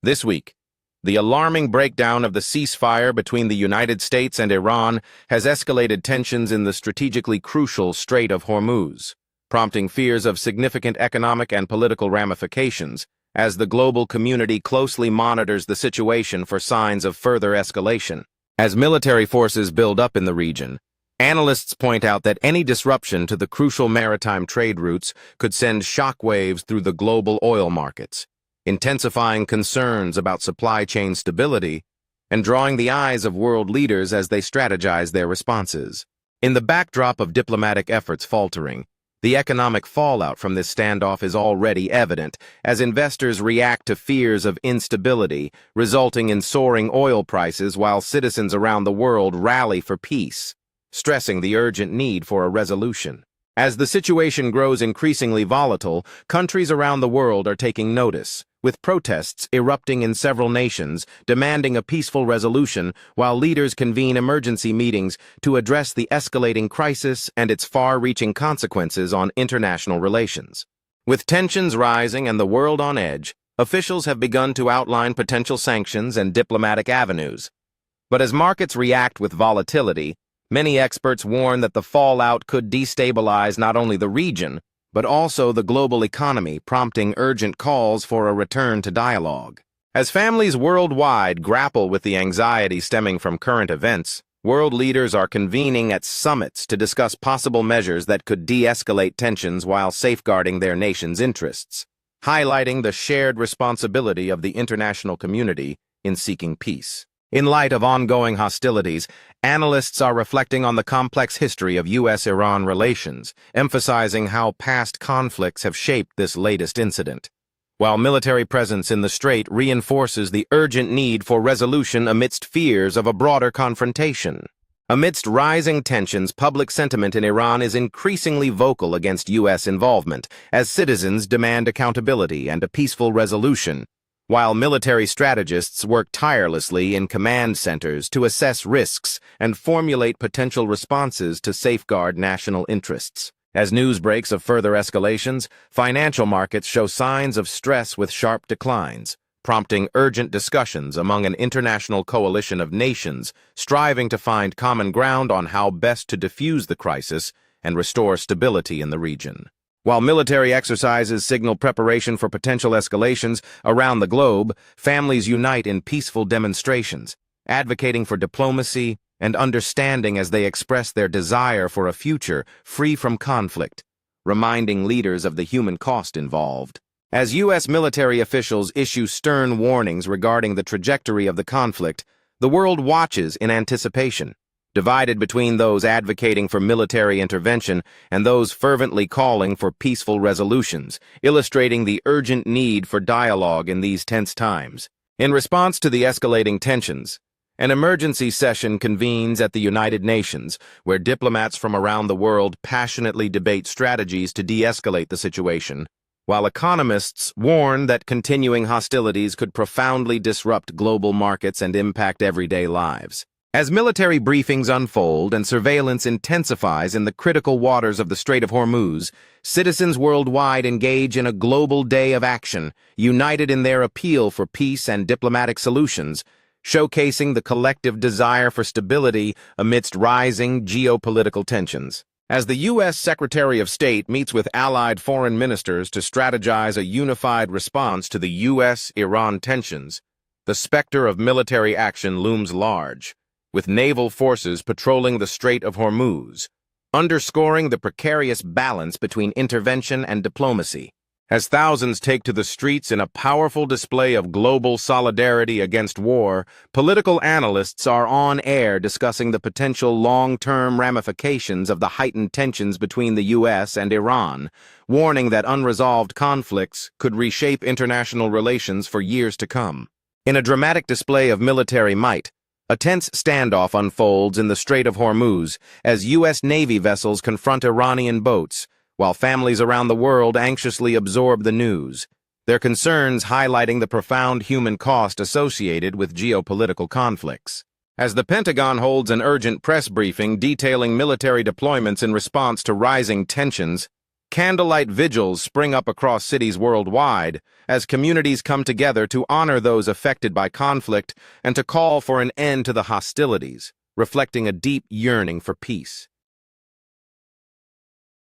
This week, the alarming breakdown of the ceasefire between the United States and Iran has escalated tensions in the strategically crucial Strait of Hormuz, prompting fears of significant economic and political ramifications as the global community closely monitors the situation for signs of further escalation. As military forces build up in the region, analysts point out that any disruption to the crucial maritime trade routes could send shockwaves through the global oil markets, intensifying concerns about supply chain stability and drawing the eyes of world leaders as they strategize their responses. In the backdrop of diplomatic efforts faltering, the economic fallout from this standoff is already evident as investors react to fears of instability, resulting in soaring oil prices while citizens around the world rally for peace, stressing the urgent need for a resolution. As the situation grows increasingly volatile, countries around the world are taking notice, with protests erupting in several nations demanding a peaceful resolution while leaders convene emergency meetings to address the escalating crisis and its far-reaching consequences on international relations. With tensions rising and the world on edge, officials have begun to outline potential sanctions and diplomatic avenues. But as markets react with volatility, many experts warn that the fallout could destabilize not only the region, but also the global economy, prompting urgent calls for a return to dialogue. As families worldwide grapple with the anxiety stemming from current events, world leaders are convening at summits to discuss possible measures that could de-escalate tensions while safeguarding their nation's interests, highlighting the shared responsibility of the international community in seeking peace. In light of ongoing hostilities, analysts are reflecting on the complex history of U.S.-Iran relations, emphasizing how past conflicts have shaped this latest incident. While military presence in the strait reinforces the urgent need for resolution amidst fears of a broader confrontation. Amidst rising tensions, public sentiment in Iran is increasingly vocal against U.S. involvement, as citizens demand accountability and a peaceful resolution, while military strategists work tirelessly in command centers to assess risks and formulate potential responses to safeguard national interests. As news breaks of further escalations, financial markets show signs of stress with sharp declines, prompting urgent discussions among an international coalition of nations striving to find common ground on how best to defuse the crisis and restore stability in the region. While military exercises signal preparation for potential escalations around the globe, families unite in peaceful demonstrations, advocating for diplomacy and understanding as they express their desire for a future free from conflict, reminding leaders of the human cost involved. As U.S. military officials issue stern warnings regarding the trajectory of the conflict, the world watches in anticipation, divided between those advocating for military intervention and those fervently calling for peaceful resolutions, illustrating the urgent need for dialogue in these tense times. In response to the escalating tensions, an emergency session convenes at the United Nations, where diplomats from around the world passionately debate strategies to de-escalate the situation, while economists warn that continuing hostilities could profoundly disrupt global markets and impact everyday lives. As military briefings unfold and surveillance intensifies in the critical waters of the Strait of Hormuz, citizens worldwide engage in a global day of action, united in their appeal for peace and diplomatic solutions, showcasing the collective desire for stability amidst rising geopolitical tensions. As the U.S. Secretary of State meets with allied foreign ministers to strategize a unified response to the U.S.-Iran tensions, the specter of military action looms large, with naval forces patrolling the Strait of Hormuz, underscoring the precarious balance between intervention and diplomacy. As thousands take to the streets in a powerful display of global solidarity against war, political analysts are on air discussing the potential long-term ramifications of the heightened tensions between the U.S. and Iran, warning that unresolved conflicts could reshape international relations for years to come. In a dramatic display of military might, a tense standoff unfolds in the Strait of Hormuz as U.S. Navy vessels confront Iranian boats, while families around the world anxiously absorb the news, their concerns highlighting the profound human cost associated with geopolitical conflicts. As the Pentagon holds an urgent press briefing detailing military deployments in response to rising tensions, Candlelight vigils spring up across cities worldwide as communities come together to honor those affected by conflict and to call for an end to the hostilities, reflecting a deep yearning for peace.